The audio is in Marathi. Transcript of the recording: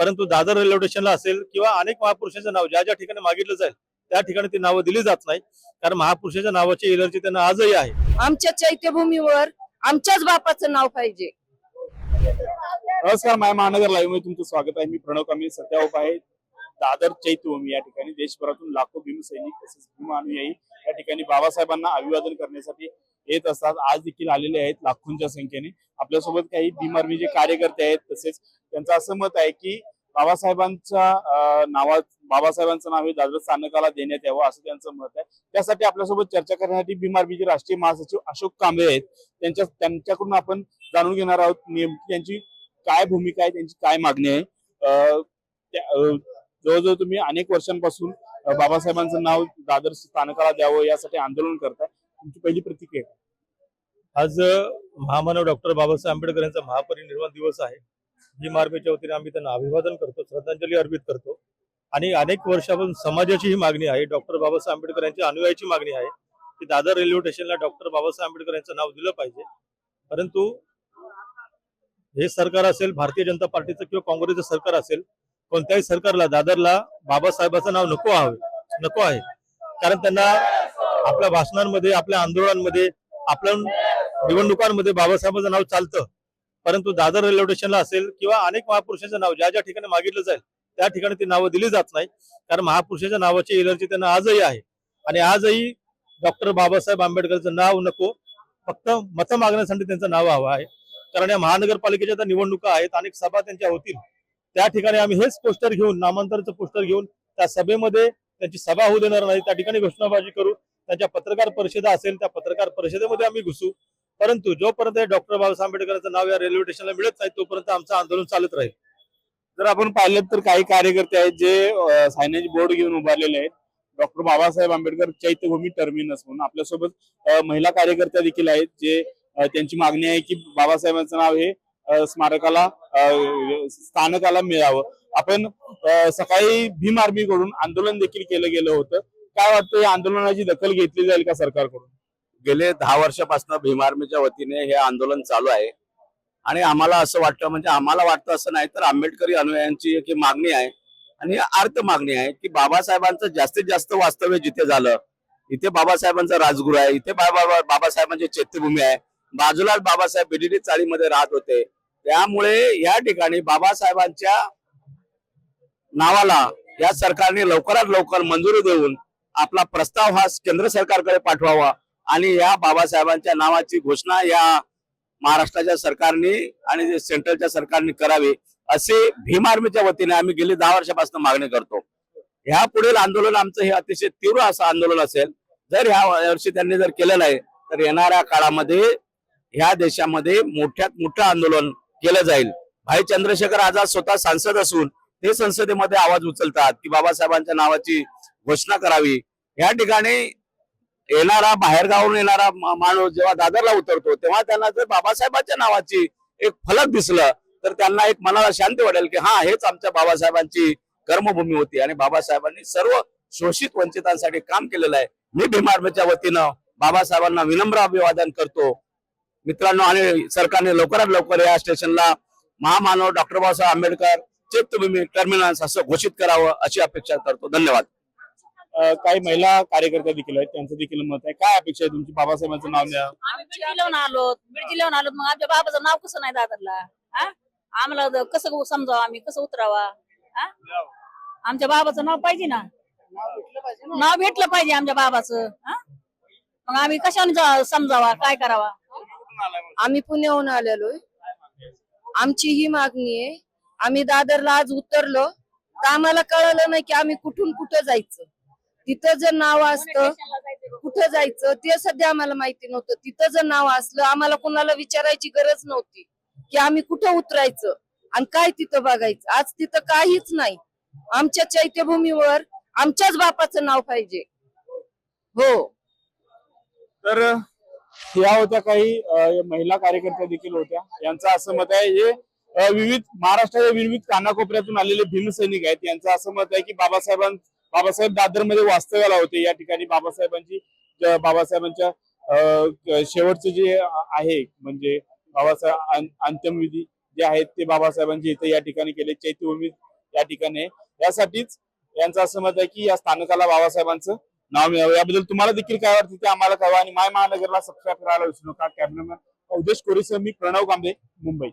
परंतु दादर रेल्वे स्टेशनला असेल किंवा अनेक महापुरुषांचं नाव ज्या ज्या ठिकाणी मागितलं जाईल त्या ठिकाणी ती नावं दिली जात नाही, कारण महापुरुषाच्या नावाची एलर्जी त्यांना आजही आहे. आमच्या चैत्यभूमीवर आमच्याच बापाचं नाव पाहिजे. नमस्कार, माय महानगर लाईव्ह मध्ये तुमचं स्वागत आहे. मी प्रणव कांबळे सध्या उभा आहे दादर चैत्यभूमी या ठिकाणी. देशभरातून लाखो भीमसैनिक तसेच भीमानुयायी या ठिकाणी बाबासाहेबांना अभिवादन करण्यासाठी येत असतात. आज देखील आलेले आहेत लाखोंच्या संख्येने. आपल्यासोबत काही भीम आर्मीचे कार्यकर्ते आहेत. तसेच त्यांचं असं मत आहे की बाबासाहेबांचं नाव हे दादर स्थानकाला देण्यात यावं असं त्यांचं मत आहे. त्यासाठी आपल्यासोबत चर्चा करण्यासाठी भीम आर्मीचे राष्ट्रीय महासचिव अशोक कांबळे आहेत. त्यांच्याकडून आपण जाणून घेणार आहोत नेमकी त्यांची काय भूमिका आहे, त्यांची काय मागणी आहे. जवळजवळ तुम्ही अनेक वर्षांपासून बाबासाहेबांचं नाव दादर स्थानकाला द्यावं यासाठी आंदोलन करताय. तुमची पहिली प्रतिक्रिया काय? आज महामानव डॉक्टर बाबासाहेब आंबेडकर यांचा महापरिनिर्वाण दिवस आहे. भीम आर्मीच्या वतीने आम्ही त्यांना अभिवादन करतो, श्रद्धांजली अर्पित करतो. आणि अनेक वर्षापासून समाजाची ही मागणी आहे, डॉक्टर बाबासाहेब आंबेडकर यांच्या अनुयायाची मागणी आहे की दादर रेल्वे स्टेशनला डॉक्टर बाबासाहेब आंबेडकर यांचं नाव दिलं पाहिजे. परंतु हे सरकार असेल, भारतीय जनता पार्टीचं किंवा काँग्रेसचं सरकार असेल, कोणत्याही सरकारला दादरला बाबासाहेबाचं नाव नको आहे. कारण त्यांना आपल्या भाषणांमध्ये, आपल्या आंदोलनांमध्ये, आपल्या निवडणुकांमध्ये बाबासाहेबांचं नाव चालतं. परंतु दादर रेल्वे स्टेशनला असेल किंवा अनेक महापुरुषांचं नाव ज्या ज्या ठिकाणी मागितलं जाईल त्या ठिकाणी ती नावं दिली जात नाही, कारण महापुरुषाच्या नावाची एलर्जी त्यांना आजही आहे. आणि आजही डॉक्टर बाबासाहेब आंबेडकरचं नाव नको, फक्त मतं मागण्यासाठी त्यांचं नाव हवं आहे. कारण या महानगरपालिकेच्या त्या निवडणुका आहेत, अनेक सभा त्यांच्या होतील, त्या ठिकाणी आम्ही हेच पोस्टर घेऊन, नामांतराचं पोस्टर घेऊन त्या सभेमध्ये त्यांची सभा होऊ देणार नाही. त्या ठिकाणी घोषणाबाजी करू. त्यांच्या पत्रकार परिषदा असेल त्या पत्रकार परिषदेमध्ये आम्ही घुसू. परंतु जोपर्यंत डॉक्टर बाबासाहेब आंबेडकरांचं नाव या रेल्वे स्टेशनला मिळत नाही तोपर्यंत आमचं आंदोलन चालत राहील. जर आपण पाहिलं तर काही कार्यकर्ते आहेत जे सायनेज बोर्ड घेऊन उभारलेले आहेत, डॉक्टर बाबासाहेब आंबेडकर चैत्यभूमी टर्मिनस म्हणून. आपल्यासोबत महिला कार्यकर्त्या देखील आहेत जे त्यांची मागणी आहे की बाबासाहेबांचं नाव हे स्मारकाला स्थानकाला मिळावं. आपण सकाळी भीम आर्मी कडून आंदोलन देखील केलं गेलं होतं. काय वाटतं, या आंदोलनाची दखल घेतली जाईल का सरकारकडून? गेले 10 वर्षापासून भीम आर्मीच्या वतीने हे आंदोलन चालू आहे. आणि आम्हाला असं वाटतं, म्हणजे आम्हाला वाटतं असं नाही तर आंबेडकरी अनुयायांची एक मागणी आहे आणि अर्थ मागणी आहे की बाबासाहेबांचं जास्तीत जास्त वास्तव्य जिथे झालं, इथे बाबासाहेबांचा राजगुरू आहे, इथे बाबासाहेबांची चैत्यभूमी आहे. बाजूलाच बाबासाहेब बीडीडी चाळीमध्ये राहत होते. त्यामुळे या ठिकाणी बाबासाहेबांच्या नावाला या सरकारने लवकरात लवकर मंजुरी देऊन आपला प्रस्ताव हा केंद्र सरकारकडे पाठवावा आणि या बाबासाहेबांच्या नावाची घोषणा या महाराष्ट्राच्या सरकारने आणि सेंट्रलच्या सरकारने करावी, असे भीम आर्मीच्या वतीने आम्ही गेली 10 वर्षापासून मागणी करतो. ह्या पुढील आंदोलन आमचं हे अतिशय तीव्र असं आंदोलन असेल. जर ह्या वर्षी त्यांनी जर केलं नाही तर येणाऱ्या काळामध्ये ह्या देशामध्ये मोठ्यात मोठं आंदोलन केलं जाईल. भाई चंद्रशेखर आझाद स्वतः सांसद असून ते संसदेमध्ये आवाज उचलतात की बाबासाहेबांच्या नावाची घोषणा करावी. या ठिकाणी येणारा, बाहेरगावून येणारा माणूस जेव्हा दादरला उतरतो तेव्हा त्यांना जर बाबासाहेबांच्या नावाची एक फलक दिसलं तर त्यांना एक मनाला शांती वाटेल की हा, हेच आमच्या बाबासाहेबांची कर्मभूमी होती आणि बाबासाहेबांनी सर्व शोषित वंचितांसाठी काम केलेलं आहे. मी भीम आर्मीच्या वतीनं बाबासाहेबांना विनम्र अभिवादन करतो. मित्रांनो, आणि सरकारने लवकरात लवकर या स्टेशनला महामानव डॉक्टर बाबासाहेब आंबेडकर चैत्यभूमी टर्मिनस असं घोषित करावं अशी अपेक्षा करतो. धन्यवाद. काही महिला कार्यकर्ते देखील आहेत, त्यांचं देखील मत आहे. काय अपेक्षा आहे तुमची बाबासाहेबांचं नाव द्या? आम्ही बीड जिल्ह्याहून आलो, मग आमच्या बाबाचं नाव कसं नाही दादरला? आम्हाला कसं समजावं, आम्ही कसं उतरावा? आमच्या बाबाचं नाव पाहिजे ना, नाव भेटलं पाहिजे आमच्या बाबाचं. मग आम्ही कशाने समजावा, काय करावा? आम्ही पुण्याहून आलेलोय. आमची ही मागणी आहे. आम्ही दादरला आज उतरलो तर आम्हाला कळलं नाही की आम्ही कुठून कुठं जायचं. तिथं जर नाव असतं कुठं जायचं ते सध्या आम्हाला माहिती नव्हतं. तिथं जर नाव असलं आम्हाला कोणाला विचारायची गरज नव्हती की आम्ही कुठं उतरायचं आणि काय तिथं बघायचं. आज तिथं काहीच नाही. आमच्या चैत्यभूमीवर आमच्याच बापाचं नाव पाहिजे. हो. तर या होत्या काही महिला कार्यकर्त्या देखील होत्या. यांचं असं मत आहे, हे महाराष्ट्राच्या विविध कानाकोपऱ्यातून आलेले भीमसैनिक आहेत. यांचं असं मत आहे की बाबासाहेब दादर मध्ये वास्तव्याला होते. या ठिकाणी बाबासाहेबांच्या शेवटचे जे आहे म्हणजे बाबासाहेब अंत्यविधी जे आहेत ते बाबासाहेबांचे इथे या ठिकाणी केले. चैत्यभूमी या ठिकाणी आहे. यासाठीच यांचं असं मत आहे की या स्थानकाला बाबासाहेबांचं नाव मिळावं. याबद्दल तुम्हाला देखील काय वाटतं ते आम्हाला कळवा आणि माय महानगरला सबस्क्राईब करायला विसरू नका. कॅमेरामॅन उदेश कोरेसह मी प्रणव कांबळे, मुंबई.